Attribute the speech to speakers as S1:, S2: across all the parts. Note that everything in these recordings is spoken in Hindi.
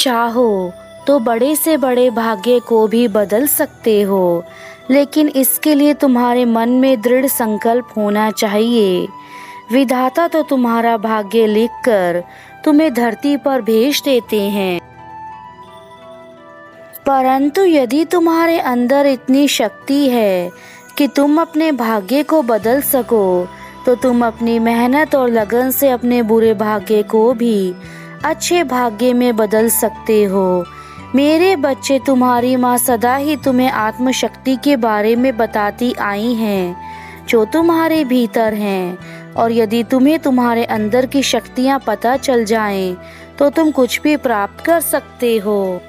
S1: चाहो तो बड़े से बड़े भाग्य को भी बदल सकते हो, लेकिन इसके लिए तुम्हारे मन में दृढ़ संकल्प होना चाहिए। विधाता तो तुम्हारा भाग्य लिखकर तुम्हें धरती पर भेज देते हैं, परंतु यदि तुम्हारे अंदर इतनी शक्ति है कि तुम अपने भाग्य को बदल सको, तो तुम अपनी मेहनत और लगन से अपने बुरे भाग्य को भी अच्छे भाग्य में बदल सकते हो। मेरे बच्चे, तुम्हारी माँ सदा ही तुम्हें आत्मशक्ति के बारे में बताती आई हैं, जो तुम्हारे भीतर हैं, और यदि तुम्हें तुम्हारे अंदर की शक्तियाँ पता चल जाएं, तो तुम कुछ भी प्राप्त कर सकते हो।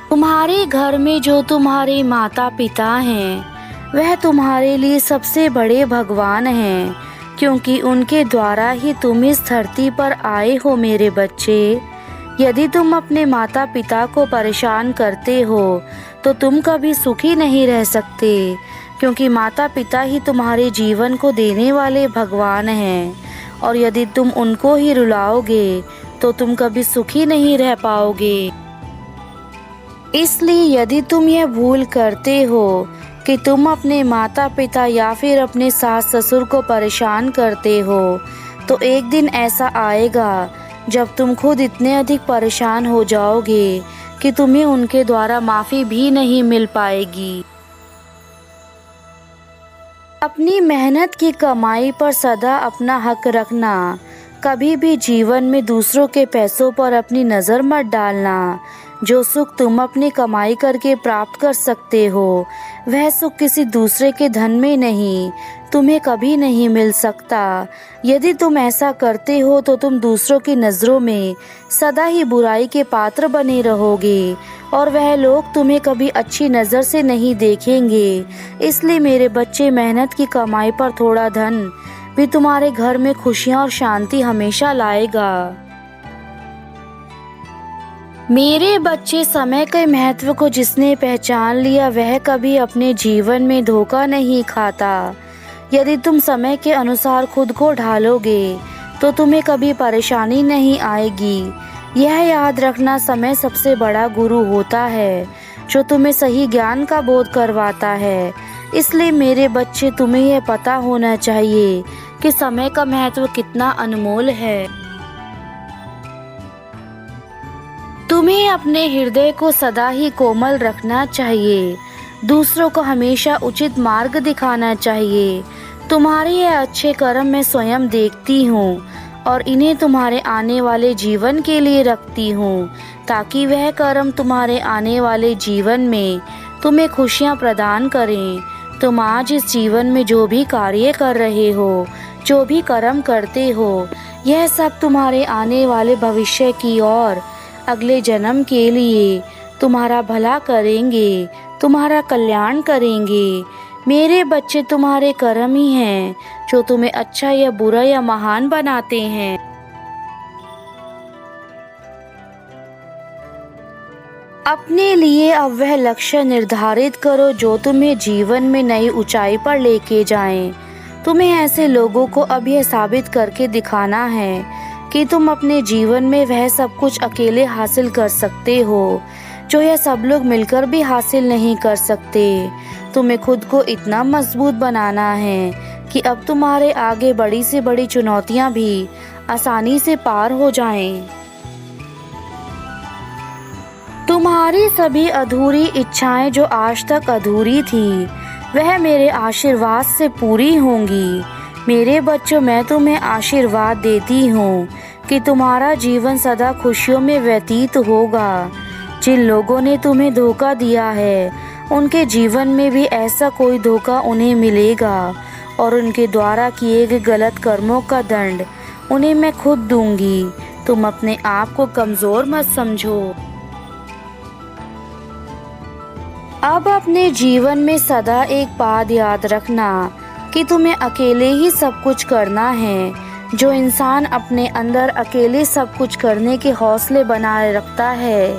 S1: तुम्हारे घर में जो तुम्हारे माता पिता हैं, वह तुम्हारे लिए सबसे बड़े भगवान हैं, क्योंकि उनके द्वारा ही तुम इस धरती पर आए हो। मेरे बच्चे, यदि तुम अपने माता पिता को परेशान करते हो, तो तुम कभी सुखी नहीं रह सकते, क्योंकि माता पिता ही तुम्हारे जीवन को देने वाले भगवान हैं, और यदि तुम उनको ही रुलाओगे, तो तुम कभी सुखी नहीं रह पाओगे। इसलिए यदि तुम यह भूल करते हो कि तुम अपने माता पिता या फिर अपने सास ससुर को परेशान करते हो, तो एक दिन ऐसा आएगा जब तुम खुद इतने अधिक परेशान हो जाओगे कि तुम्हें उनके द्वारा माफ़ी भी नहीं मिल पाएगी। अपनी मेहनत की कमाई पर सदा अपना हक रखना। कभी भी जीवन में दूसरों के पैसों पर अपनी नज़र मत डालना। जो सुख तुम अपनी कमाई करके प्राप्त कर सकते हो, वह सुख किसी दूसरे के धन में नहीं, तुम्हें कभी नहीं मिल सकता। यदि तुम ऐसा करते हो, तो तुम दूसरों की नज़रों में सदा ही बुराई के पात्र बने रहोगे, और वह लोग तुम्हें कभी अच्छी नज़र से नहीं देखेंगे। इसलिए मेरे बच्चे, मेहनत की कमाई पर थोड़ा धन भी तुम्हारे घर में खुशियाँ और शांति हमेशा लाएगा। मेरे बच्चे, समय के महत्व को जिसने पहचान लिया, वह कभी अपने जीवन में धोखा नहीं खाता। यदि तुम समय के अनुसार खुद को ढालोगे, तो तुम्हें कभी परेशानी नहीं आएगी। यह याद रखना, समय सबसे बड़ा गुरु होता है, जो तुम्हें सही ज्ञान का बोध करवाता है। इसलिए मेरे बच्चे, तुम्हें यह पता होना चाहिए कि समय का महत्व कितना अनमोल है। तुम्हें अपने हृदय को सदा ही कोमल रखना चाहिए। दूसरों को हमेशा उचित मार्ग दिखाना चाहिए। तुम्हारे ये अच्छे कर्म मैं स्वयं देखती हूँ, और इन्हें तुम्हारे आने वाले जीवन के लिए रखती हूँ, ताकि वह कर्म तुम्हारे आने वाले जीवन में तुम्हें खुशियाँ प्रदान करें। तुम आज इस जीवन में जो भी कार्य कर रहे हो, जो भी कर्म करते हो, यह सब तुम्हारे आने वाले भविष्य की और अगले जन्म के लिए तुम्हारा भला करेंगे, तुम्हारा कल्याण करेंगे। मेरे बच्चे, तुम्हारे कर्म ही हैं जो तुम्हें अच्छा या बुरा या महान बनाते हैं। अपने लिए अब वह लक्ष्य निर्धारित करो जो तुम्हें जीवन में नई ऊंचाई पर लेके जाएं। तुम्हें ऐसे लोगों को अब यह साबित करके दिखाना है कि तुम अपने जीवन में वह सब कुछ अकेले हासिल कर सकते हो, जो यह सब लोग मिलकर भी हासिल नहीं कर सकते। तुम्हें खुद को इतना मजबूत बनाना है कि अब तुम्हारे आगे बड़ी से बड़ी चुनौतियां भी आसानी से पार हो जाएं। तुम्हारी सभी अधूरी इच्छाएं जो आज तक अधूरी थी, वह मेरे आशीर्वाद से पूरी होंगी। मेरे बच्चों, मैं तुम्हें आशीर्वाद देती हूँ कि तुम्हारा जीवन सदा खुशियों में व्यतीत होगा। जिन लोगों ने तुम्हें धोखा दिया है, उनके जीवन में भी ऐसा कोई धोखा उन्हें मिलेगा, और उनके द्वारा किए गए गलत कर्मों का दंड उन्हें मैं खुद दूंगी। तुम अपने आप को कमज़ोर मत समझो। अब अपने जीवन में सदा एक बात याद रखना कि तुम्हें अकेले ही सब कुछ करना है। जो इंसान अपने अंदर अकेले सब कुछ करने के हौसले बनाए रखता है,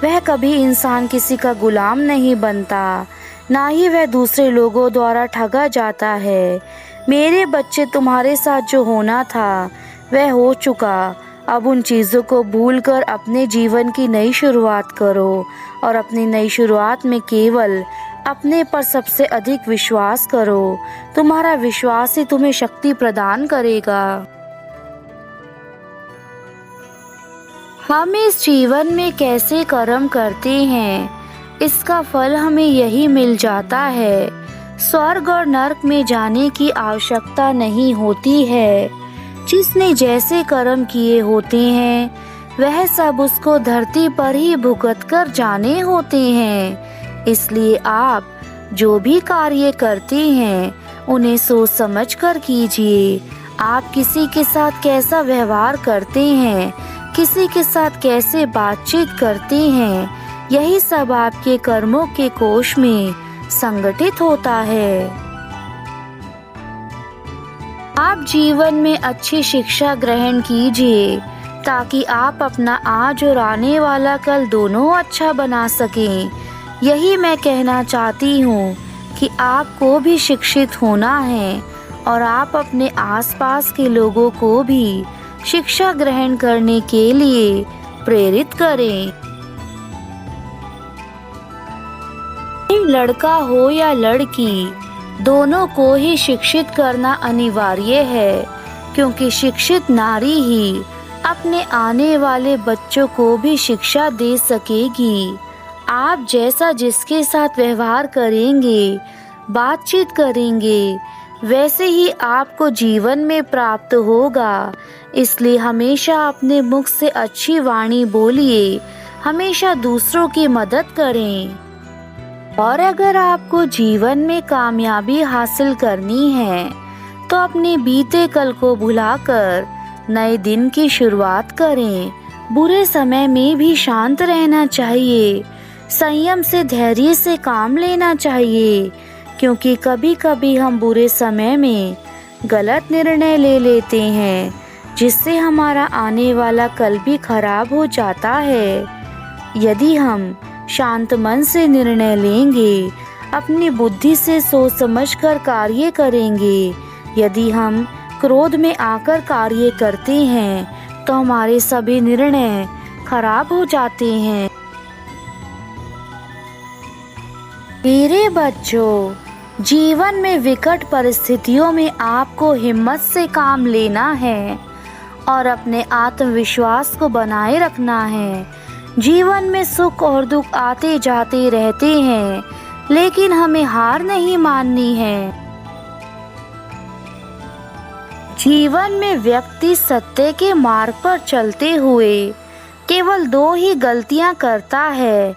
S1: वह कभी इंसान किसी का गुलाम नहीं बनता, ना ही वह दूसरे लोगों द्वारा ठगा जाता है। मेरे बच्चे, तुम्हारे साथ जो होना था वह हो चुका। अब उन चीज़ों को भूलकर अपने जीवन की नई शुरुआत करो और अपनी नई शुरुआत में केवल अपने पर सबसे अधिक विश्वास करो। तुम्हारा विश्वास ही तुम्हें शक्ति प्रदान करेगा। हम इस जीवन में कैसे कर्म करते हैं, इसका फल हमें यही मिल जाता है। स्वर्ग और नरक में जाने की आवश्यकता नहीं होती है। जिसने जैसे कर्म किए होते हैं वह सब उसको धरती पर ही भुगत कर जाने होते हैं। इसलिए आप जो भी कार्य करते हैं उन्हें सोच समझ कर कीजिए। आप किसी के साथ कैसा व्यवहार करते हैं, किसी के साथ कैसे बातचीत करते हैं, यही सब आपके कर्मों के कोश में संगठित होता है। आप जीवन में अच्छी शिक्षा ग्रहण कीजिए ताकि आप अपना आज और आने वाला कल दोनों अच्छा बना सकें। यही मैं कहना चाहती हूँ कि आपको भी शिक्षित होना है और आप अपने आसपास के लोगों को भी शिक्षा ग्रहण करने के लिए प्रेरित करें। लड़का हो या लड़की, दोनों को ही शिक्षित करना अनिवार्य है, क्योंकि शिक्षित नारी ही अपने आने वाले बच्चों को भी शिक्षा दे सकेगी। आप जैसा जिसके साथ व्यवहार करेंगे, बातचीत करेंगे, वैसे ही आपको जीवन में प्राप्त होगा। इसलिए हमेशा अपने मुख से अच्छी वाणी बोलिए, हमेशा दूसरों की मदद करें। और अगर आपको जीवन में कामयाबी हासिल करनी है तो अपने बीते कल को भुलाकर नए दिन की शुरुआत करें। बुरे समय में भी शांत रहना चाहिए, संयम से धैर्य से काम लेना चाहिए, क्योंकि कभी कभी हम बुरे समय में गलत निर्णय ले लेते हैं जिससे हमारा आने वाला कल भी खराब हो जाता है। यदि हम शांत मन से निर्णय लेंगे, अपनी बुद्धि से सोच समझकर कार्य करेंगे, यदि हम क्रोध में आकर कार्य करते हैं तो हमारे सभी निर्णय खराब हो जाते हैं। मेरे बच्चों, जीवन में विकट परिस्थितियों में आपको हिम्मत से काम लेना है और अपने आत्मविश्वास को बनाए रखना है। जीवन में सुख और दुख आते जाते रहते हैं, लेकिन हमें हार नहीं माननी है। जीवन में व्यक्ति सत्य के मार्ग पर चलते हुए केवल दो ही गलतियां करता है।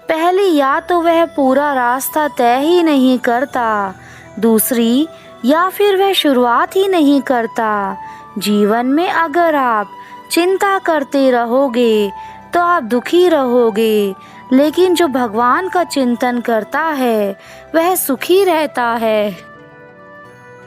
S1: पहली, या तो वह पूरा रास्ता तय ही नहीं करता, दूसरी, या फिर वह शुरुआत ही नहीं करता। जीवन में अगर आप चिंता करते रहोगे तो आप दुखी रहोगे, लेकिन जो भगवान का चिंतन करता है वह सुखी रहता है।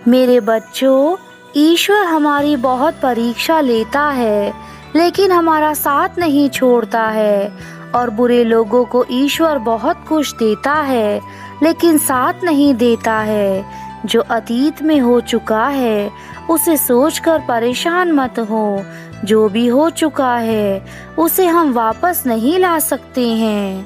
S1: मेरे बच्चों, ईश्वर हमारी बहुत परीक्षा लेता है, लेकिन हमारा साथ नहीं छोड़ता है। और बुरे लोगों को ईश्वर बहुत कुछ देता है, लेकिन साथ नहीं देता है। जो अतीत में हो चुका है उसे सोचकर परेशान मत हो। जो भी हो चुका है उसे हम वापस नहीं ला सकते हैं।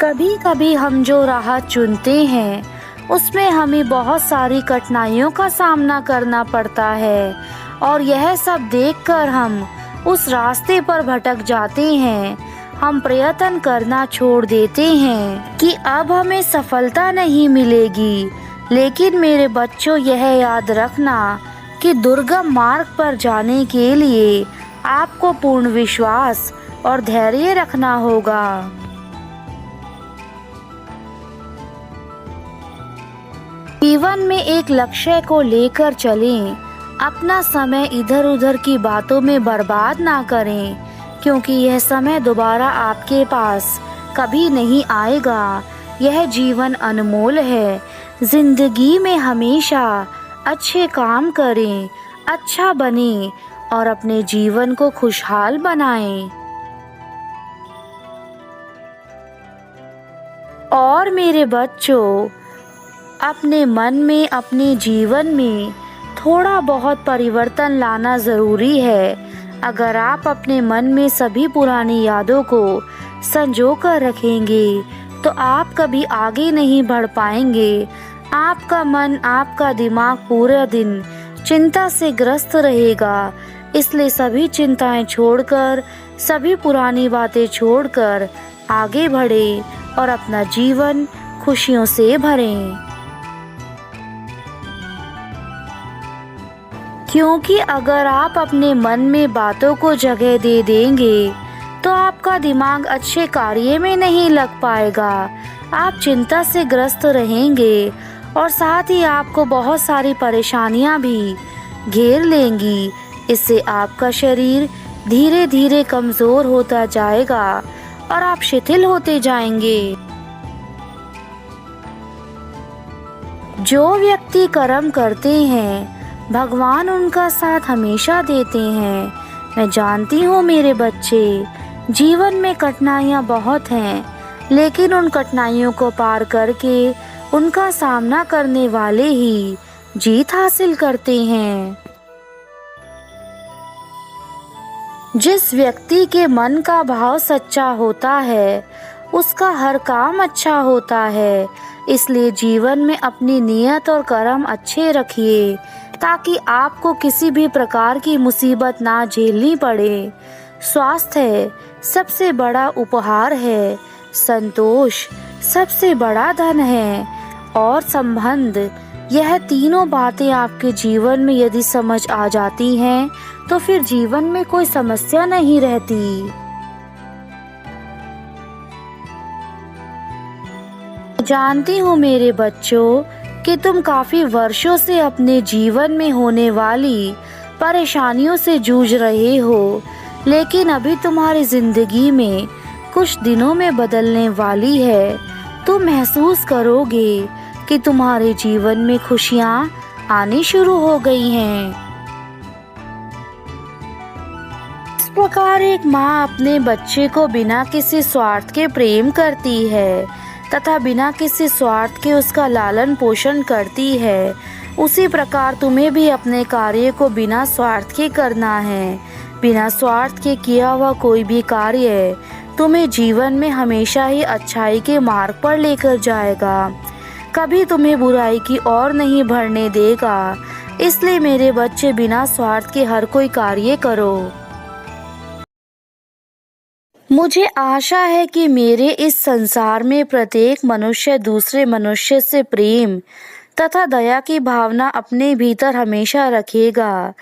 S1: कभी कभी हम जो राह चुनते हैं उसमें हमें बहुत सारी कठिनाइयों का सामना करना पड़ता है, और यह सब देखकर हम उस रास्ते पर भटक जाते हैं। हम प्रयत्न करना छोड़ देते हैं कि अब हमें सफलता नहीं मिलेगी। लेकिन मेरे बच्चों, यह याद रखना कि दुर्गम मार्ग पर जाने के लिए आपको पूर्ण विश्वास और धैर्य रखना होगा। जीवन में एक लक्ष्य को लेकर चलें। अपना समय इधर उधर की बातों में बर्बाद ना करें, क्योंकि यह समय दोबारा आपके पास कभी नहीं आएगा। यह जीवन अनमोल है। जिंदगी में हमेशा अच्छे काम करें, अच्छा बने और अपने जीवन को खुशहाल बनाएं। और मेरे बच्चों, अपने मन में, अपने जीवन में थोड़ा बहुत परिवर्तन लाना ज़रूरी है। अगर आप अपने मन में सभी पुरानी यादों को संजो कर रखेंगे तो आप कभी आगे नहीं बढ़ पाएंगे। आपका मन, आपका दिमाग पूरा दिन चिंता से ग्रस्त रहेगा। इसलिए सभी चिंताएं छोड़कर, सभी पुरानी बातें छोड़कर आगे बढ़ें और अपना जीवन खुशियों से भरें। क्योंकि अगर आप अपने मन में बातों को जगह दे देंगे तो आपका दिमाग अच्छे कार्य में नहीं लग पाएगा। आप चिंता से ग्रस्त रहेंगे और साथ ही आपको बहुत सारी परेशानियां भी घेर लेंगी। इससे आपका शरीर धीरे धीरे कमज़ोर होता जाएगा और आप शिथिल होते जाएंगे। जो व्यक्ति कर्म करते हैं भगवान उनका साथ हमेशा देते हैं। मैं जानती हूँ मेरे बच्चे, जीवन में कठिनाइयाँ बहुत हैं, लेकिन उन कठिनाइयों को पार करके उनका सामना करने वाले ही जीत हासिल करते हैं। जिस व्यक्ति के मन का भाव सच्चा होता है उसका हर काम अच्छा होता है। इसलिए जीवन में अपनी नीयत और कर्म अच्छे रखिए ताकि आपको किसी भी प्रकार की मुसीबत ना झेलनी पड़े। स्वास्थ्य सबसे बड़ा उपहार है, संतोष सबसे बड़ा धन है और संबंध, यह तीनों बातें आपके जीवन में यदि समझ आ जाती हैं तो फिर जीवन में कोई समस्या नहीं रहती। जानती हूँ मेरे बच्चों कि तुम काफी वर्षों से अपने जीवन में होने वाली परेशानियों से जूझ रहे हो, लेकिन अभी तुम्हारी जिंदगी में कुछ दिनों में बदलने वाली है। तुम महसूस करोगे कि तुम्हारे जीवन में खुशियाँ आनी शुरू हो गई हैं। इस प्रकार एक माँ अपने बच्चे को बिना किसी स्वार्थ के प्रेम करती है तथा बिना किसी स्वार्थ के उसका लालन पोषण करती है, उसी प्रकार तुम्हें भी अपने कार्य को बिना स्वार्थ के करना है। बिना स्वार्थ के किया हुआ कोई भी कार्य तुम्हें जीवन में हमेशा ही अच्छाई के मार्ग पर लेकर जाएगा, कभी तुम्हें बुराई की ओर नहीं बढ़ने देगा। इसलिए मेरे बच्चे बिना स्वार्थ के हर कोई कार्य करो। मुझे आशा है कि मेरे इस संसार में प्रत्येक मनुष्य दूसरे मनुष्य से प्रेम तथा दया की भावना अपने भीतर हमेशा रखेगा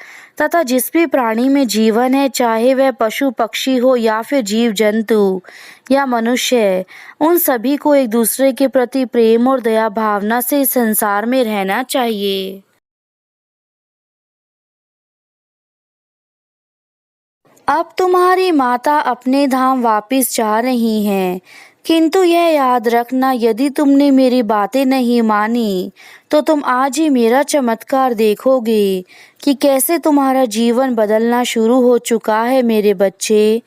S1: तथा जिस भी प्राणी में जीवन है, चाहे वह पशु पक्षी हो या फिर जीव जंतु या मनुष्य, उन सभी को एक दूसरे के प्रति प्रेम और दया भावना से इस संसार में रहना चाहिए। अब तुम्हारी माता अपने धाम वापिस जा रही हैं, किंतु यह याद रखना, यदि तुमने मेरी बातें नहीं मानी तो तुम आज ही मेरा चमत्कार देखोगे कि कैसे तुम्हारा जीवन बदलना शुरू हो चुका है। मेरे बच्चे,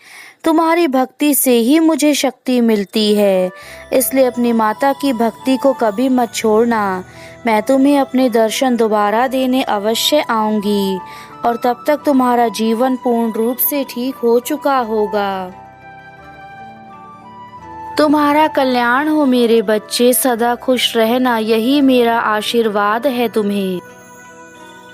S1: तुम्हारी भक्ति से ही मुझे शक्ति मिलती है, इसलिए अपनी माता की भक्ति को कभी मत छोड़ना। मैं तुम्हें अपने दर्शन दोबारा देने अवश्य आऊंगी और तब तक तुम्हारा जीवन पूर्ण रूप से ठीक हो चुका होगा। तुम्हारा कल्याण हो मेरे बच्चे, सदा खुश रहना, यही मेरा आशीर्वाद है तुम्हें।